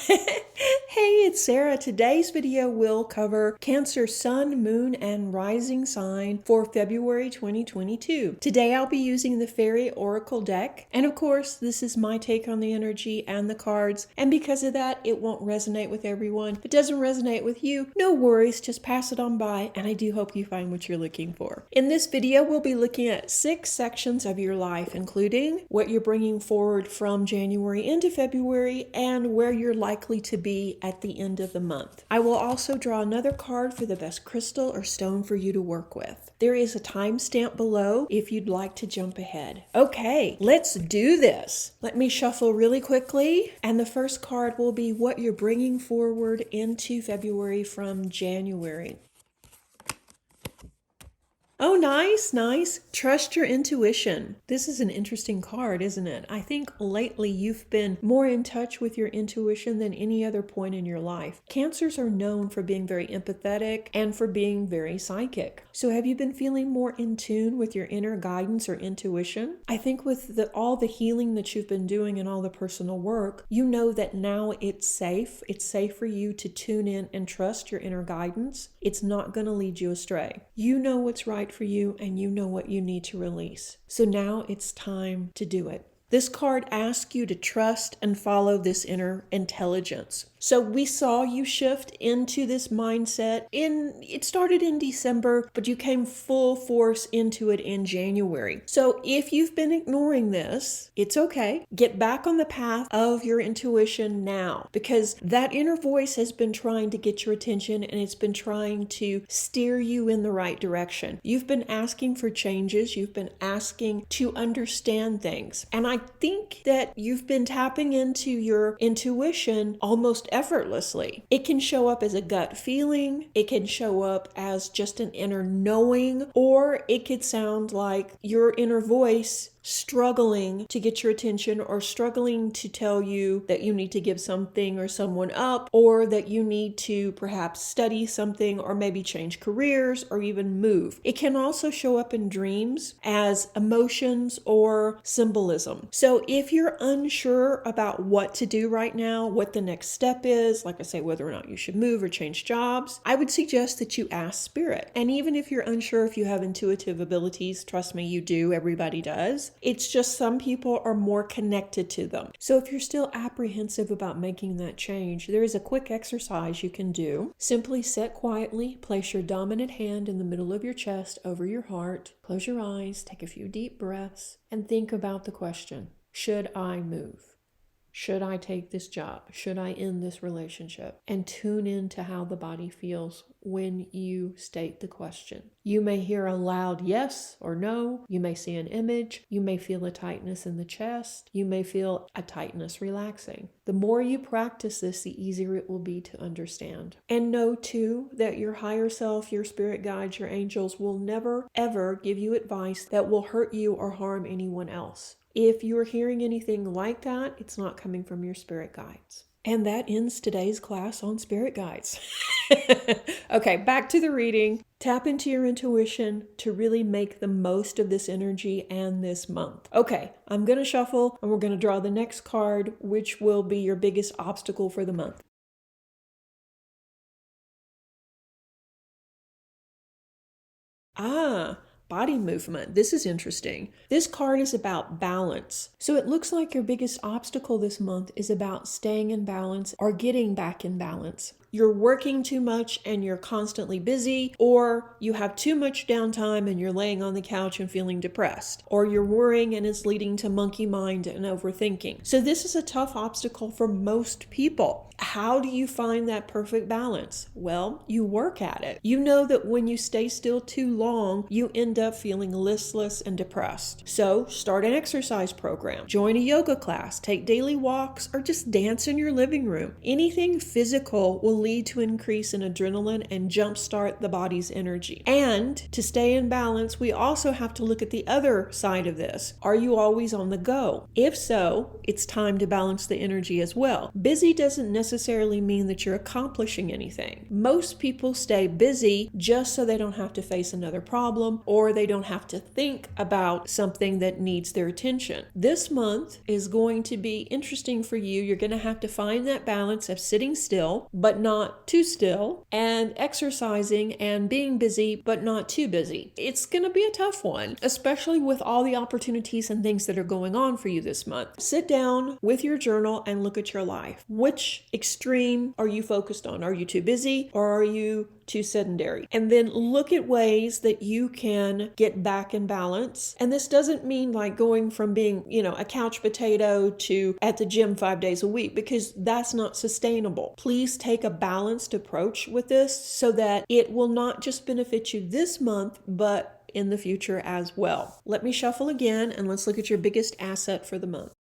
Hey, it's Sarah. Today's video will cover Cancer Sun, Moon, and Rising sign for February 2022. Today I'll be using the Fairy Oracle deck, and of course this is my take on the energy and the cards, and because of that it won't resonate with everyone. If it doesn't resonate with you, no worries, just pass it on by, and I do hope you find what you're looking for. In this video we'll be looking at 6 sections of your life, including what you're bringing forward from January into February and where you're likely to be at the end of the month. I will also draw another card for the best crystal or stone for you to work with. There is a timestamp below if you'd like to jump ahead. Okay, let's do this. Let me shuffle really quickly, and the first card will be what you're bringing forward into February from January. Oh, nice. Trust your intuition. This is an interesting card, isn't it? I think lately you've been more in touch with your intuition than any other point in your life. Cancers are known for being very empathetic and for being very psychic. So have you been feeling more in tune with your inner guidance or intuition? I think with all the healing that you've been doing and all the personal work, you know that now it's safe. It's safe for you to tune in and trust your inner guidance. It's not going to lead you astray. You know what's right for you, and you know what you need to release. So now it's time to do it. This card asks you to trust and follow this inner intelligence. So we saw you shift into this mindset it started in December, but you came full force into it in January. So if you've been ignoring this, it's okay. Get back on the path of your intuition now, because that inner voice has been trying to get your attention and it's been trying to steer you in the right direction. You've been asking for changes. You've been asking to understand things. And I think that you've been tapping into your intuition almost effortlessly. It can show up as a gut feeling, it can show up as just an inner knowing, or it could sound like your inner voice struggling to get your attention or struggling to tell you that you need to give something or someone up, or that you need to perhaps study something or maybe change careers or even move. It can also show up in dreams as emotions or symbolism. So if you're unsure about what to do right now, what the next step is, like I say, whether or not you should move or change jobs, I would suggest that you ask Spirit. And even if you're unsure if you have intuitive abilities, trust me, you do, everybody does. It's just some people are more connected to them. So if you're still apprehensive about making that change, there is a quick exercise you can do. Simply sit quietly, place your dominant hand in the middle of your chest over your heart, close your eyes, take a few deep breaths, and think about the question, should I move? Should I take this job? Should I end this relationship? And tune into how the body feels when you state the question. You may hear a loud yes or no. You may see an image. You may feel a tightness in the chest. You may feel a tightness relaxing. The more you practice this, the easier it will be to understand. And know too that your higher self, your spirit guides, your angels will never ever give you advice that will hurt you or harm anyone else. If you're hearing anything like that, it's not coming from your spirit guides. And that ends today's class on spirit guides. Okay, back to the reading. Tap into your intuition to really make the most of this energy and this month. Okay, I'm going to shuffle and we're going to draw the next card, which will be your biggest obstacle for the month. Body movement. This is interesting. This card is about balance. So it looks like your biggest obstacle this month is about staying in balance or getting back in balance. You're working too much and you're constantly busy, or you have too much downtime and you're laying on the couch and feeling depressed, or you're worrying and it's leading to monkey mind and overthinking. So this is a tough obstacle for most people. How do you find that perfect balance? Well, you work at it. You know that when you stay still too long, you end up feeling listless and depressed. So start an exercise program, join a yoga class, take daily walks, or just dance in your living room. Anything physical will lead to increase in adrenaline and jumpstart the body's energy. And to stay in balance, we also have to look at the other side of this. Are you always on the go? If so, it's time to balance the energy as well. Busy doesn't necessarily mean that you're accomplishing anything. Most people stay busy just so they don't have to face another problem or they don't have to think about something that needs their attention. This month is going to be interesting for you. You're going to have to find that balance of sitting still, but not too still, and exercising and being busy, but not too busy. It's going to be a tough one, especially with all the opportunities and things that are going on for you this month. Sit down with your journal and look at your life. Which extreme are you focused on? Are you too busy or are you too sedentary? And then look at ways that you can get back in balance. And this doesn't mean like going from being, a couch potato to at the gym 5 days a week, because that's not sustainable. Please take a balanced approach with this so that it will not just benefit you this month, but in the future as well. Let me shuffle again and let's look at your biggest asset for the month.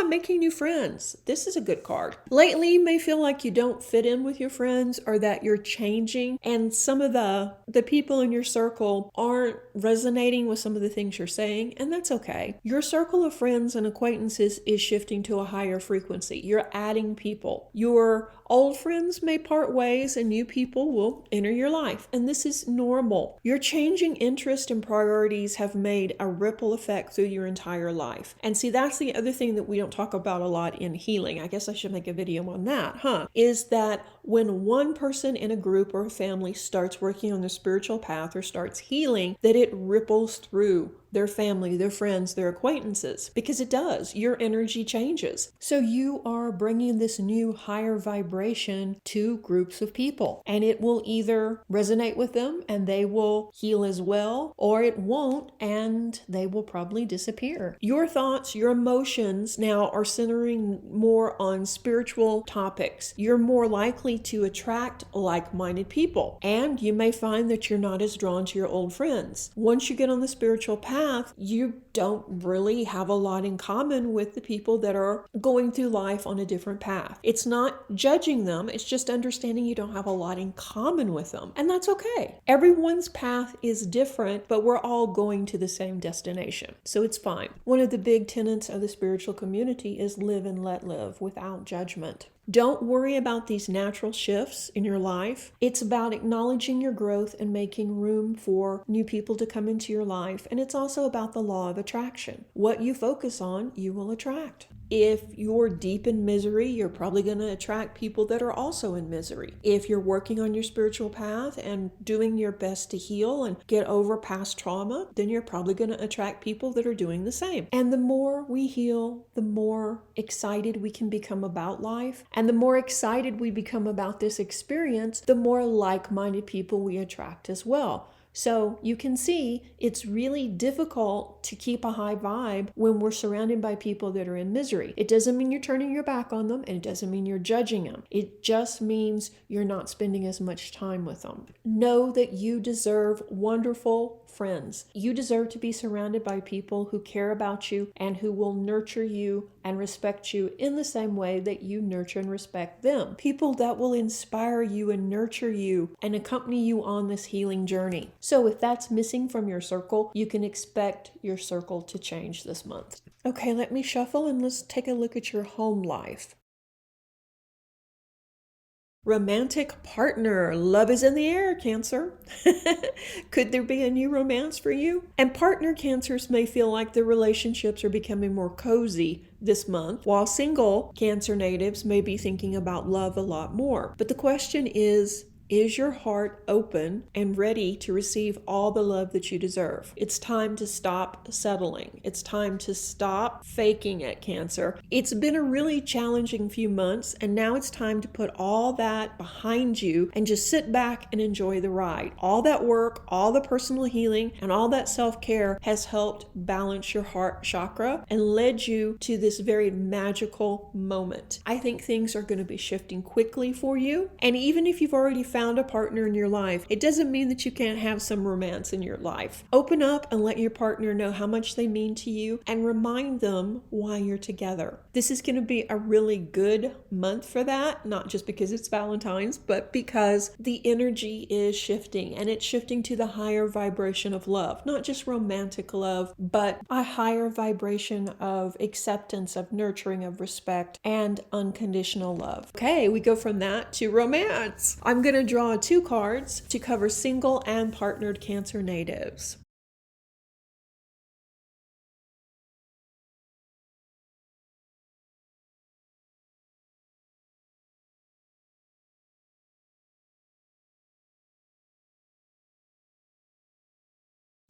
Making new friends. This is a good card. Lately, you may feel like you don't fit in with your friends or that you're changing, and some of the people in your circle aren't resonating with some of the things you're saying, and that's okay. Your circle of friends and acquaintances is shifting to a higher frequency. You're adding people. Your old friends may part ways and new people will enter your life, and this is normal. Your changing interest and priorities have made a ripple effect through your entire life. And see, that's the other thing that we don't talk about a lot in healing. I guess I should make a video on that, is that when one person in a group or a family starts working on their spiritual path or starts healing, that it ripples through their family, their friends, their acquaintances, because it does. Your energy changes. So you are bringing this new higher vibration to groups of people, and it will either resonate with them and they will heal as well, or it won't and they will probably disappear. Your thoughts, your emotions now are centering more on spiritual topics. You're more likely to attract like-minded people, and you may find that you're not as drawn to your old friends. Once you get on the spiritual path, you don't really have a lot in common with the people that are going through life on a different path. It's not judging them, it's just understanding you don't have a lot in common with them, and that's okay. Everyone's path is different, but we're all going to the same destination, so it's fine. One of the big tenets of the spiritual community is live and let live without judgment. Don't worry about these natural shifts in your life. It's about acknowledging your growth and making room for new people to come into your life. And it's also about the law of attraction. What you focus on, you will attract. If you're deep in misery, you're probably going to attract people that are also in misery. If you're working on your spiritual path and doing your best to heal and get over past trauma, then you're probably going to attract people that are doing the same. And the more we heal, the more excited we can become about life. And the more excited we become about this experience, the more like-minded people we attract as well. So you can see it's really difficult to keep a high vibe when we're surrounded by people that are in misery. It doesn't mean you're turning your back on them, and it doesn't mean you're judging them. It just means you're not spending as much time with them. Know that you deserve wonderful friends. You deserve to be surrounded by people who care about you and who will nurture you and respect you in the same way that you nurture and respect them. People that will inspire you and nurture you and accompany you on this healing journey. So if that's missing from your circle, you can expect your circle to change this month. Okay, let me shuffle and let's take a look at your home life. Romantic partner. Love is in the air, Cancer. Could there be a new romance for you? And partner Cancers may feel like their relationships are becoming more cozy this month, while single Cancer natives may be thinking about love a lot more. But the question is your heart open and ready to receive all the love that you deserve? It's time to stop settling. It's time to stop faking it, Cancer. It's been a really challenging few months, and now it's time to put all that behind you and just sit back and enjoy the ride. All that work, all the personal healing, and all that self-care has helped balance your heart chakra and led you to this very magical moment. I think things are going to be shifting quickly for you, and even if you've already found a partner in your life, it doesn't mean that you can't have some romance in your life. Open up and let your partner know how much they mean to you and remind them why you're together. This is going to be a really good month for that, not just because it's Valentine's, but because the energy is shifting, and it's shifting to the higher vibration of love, not just romantic love, but a higher vibration of acceptance, of nurturing, of respect, and unconditional love. Okay, we go from that to romance. I'm going to draw 2 cards to cover single and partnered Cancer natives.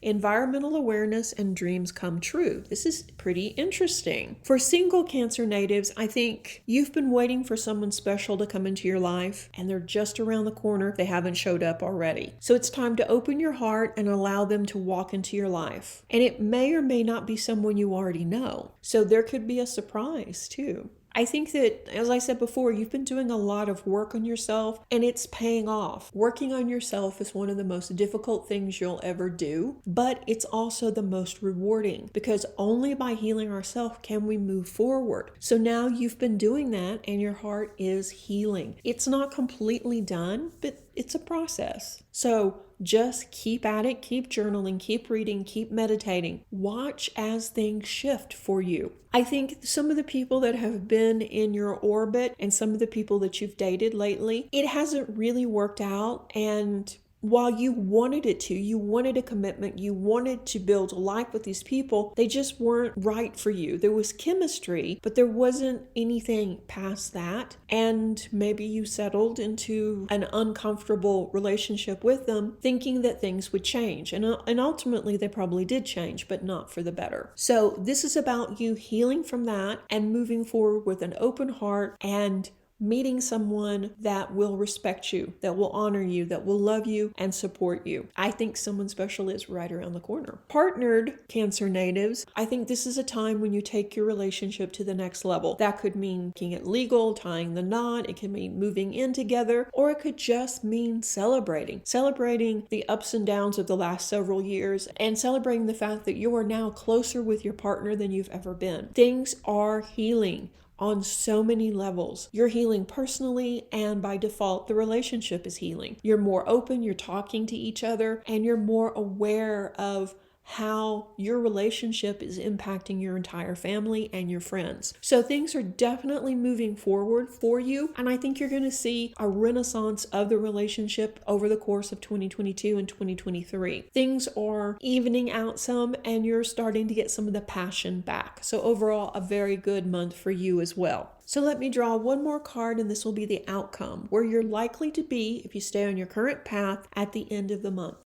Environmental awareness and dreams come true. This is pretty interesting. For single Cancer natives, I think you've been waiting for someone special to come into your life, and they're just around the corner if they haven't showed up already. So it's time to open your heart and allow them to walk into your life. And it may or may not be someone you already know. So there could be a surprise too. I think that, as I said before, you've been doing a lot of work on yourself, and it's paying off. Working on yourself is one of the most difficult things you'll ever do, but it's also the most rewarding, because only by healing ourselves can we move forward. So now you've been doing that, and your heart is healing. It's not completely done, but it's a process. So just keep at it, keep journaling, keep reading, keep meditating. Watch as things shift for you. I think some of the people that have been in your orbit and some of the people that you've dated lately, it hasn't really worked out. And while you wanted it to, you wanted a commitment, you wanted to build a life with these people, they just weren't right for you. There was chemistry, but there wasn't anything past that. And maybe you settled into an uncomfortable relationship with them, thinking that things would change. And ultimately, they probably did change, but not for the better. So this is about you healing from that and moving forward with an open heart and meeting someone that will respect you, that will honor you, that will love you and support you. I think someone special is right around the corner. Partnered Cancer natives, I think this is a time when you take your relationship to the next level. That could mean making it legal, tying the knot, it can mean moving in together, or it could just mean celebrating the ups and downs of the last several years, and celebrating the fact that you are now closer with your partner than you've ever been. Things are healing on so many levels. You're healing personally, and by default, the relationship is healing. You're more open, you're talking to each other, and you're more aware of how your relationship is impacting your entire family and your friends. So things are definitely moving forward for you, and I think you're going to see a renaissance of the relationship over the course of 2022 and 2023. Things are evening out some, and you're starting to get some of the passion back. So overall, a very good month for you as well. So let me draw one more card, and this will be the outcome, where you're likely to be if you stay on your current path at the end of the month.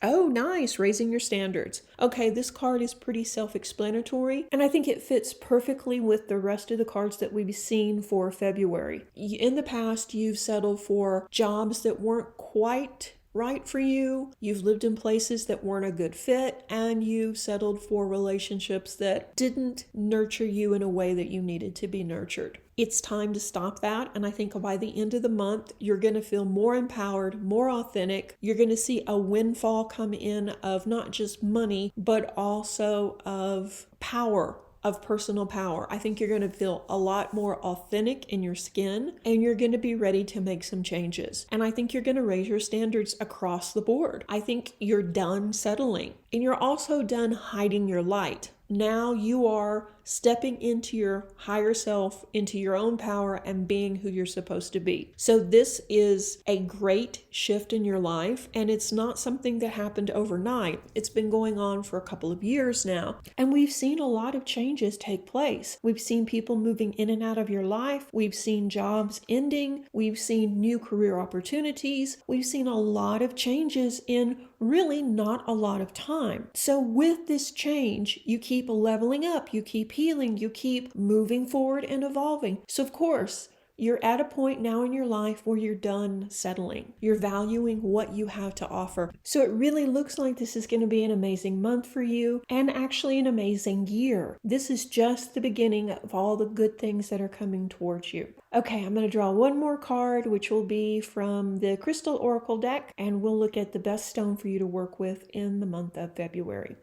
Oh, nice, raising your standards. Okay, this card is pretty self-explanatory, and I think it fits perfectly with the rest of the cards that we've seen for February. In the past, you've settled for jobs that weren't quite right for you. You've lived in places that weren't a good fit, and you've settled for relationships that didn't nurture you in a way that you needed to be nurtured. It's time to stop that, and I think by the end of the month, you're going to feel more empowered, more authentic. You're going to see a windfall come in of not just money, but also of power, of personal power. I think you're going to feel a lot more authentic in your skin, and you're going to be ready to make some changes. And I think you're going to raise your standards across the board. I think you're done settling, and you're also done hiding your light. Now you are stepping into your higher self, into your own power, and being who you're supposed to be. So this is a great shift in your life, and it's not something that happened overnight. It's been going on for a couple of years now, and we've seen a lot of changes take place. We've seen people moving in and out of your life. We've seen jobs ending. We've seen new career opportunities. We've seen a lot of changes in really not a lot of time. So with this change, you keep leveling up, you keep healing, you keep moving forward and evolving. So of course, You're at a point now in your life where you're done settling. You're valuing what you have to offer. So it really looks like this is going to be an amazing month for you and actually an amazing year. This is just the beginning of all the good things that are coming towards you. Okay, I'm going to draw one more card, which will be from the Crystal Oracle deck, and we'll look at the best stone for you to work with in the month of February.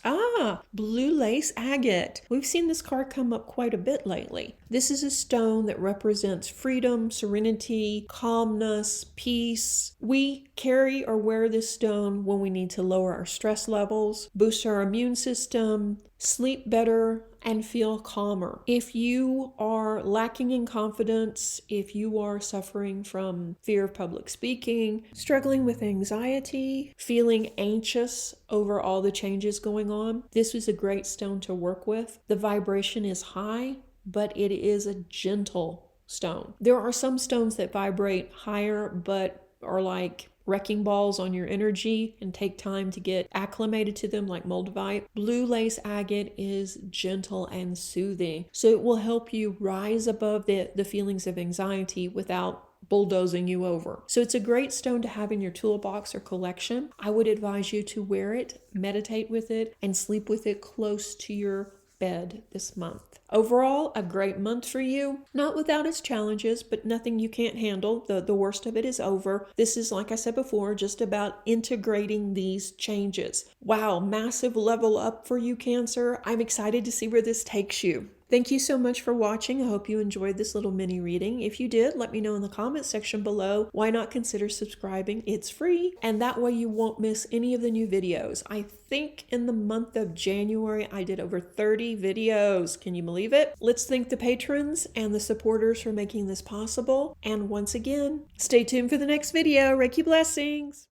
Ah, blue lace agate. We've seen this card come up quite a bit lately. This is a stone that represents freedom, serenity, calmness, peace. We carry or wear this stone when we need to lower our stress levels, boost our immune system, sleep better, and feel calmer. If you are lacking in confidence, if you are suffering from fear of public speaking, struggling with anxiety, feeling anxious over all the changes going on, this is a great stone to work with. The vibration is high, but it is a gentle stone. There are some stones that vibrate higher, but are like wrecking balls on your energy and take time to get acclimated to them, like moldavite. Blue lace agate is gentle and soothing, so it will help you rise above the feelings of anxiety without bulldozing you over. So it's a great stone to have in your toolbox or collection. I would advise you to wear it, meditate with it, and sleep with it close to your bed this month. Overall, a great month for you. Not without its challenges, but nothing you can't handle. The worst of it is over. This is, like I said before, just about integrating these changes. Wow, massive level up for you, Cancer. I'm excited to see where this takes you. Thank you so much for watching. I hope you enjoyed this little mini reading. If you did, let me know in the comments section below. Why not consider subscribing? It's free, and that way you won't miss any of the new videos. I think in the month of January, I did over 30 videos. Can you believe it? Let's thank the patrons and the supporters for making this possible. And once again, stay tuned for the next video. Reiki blessings!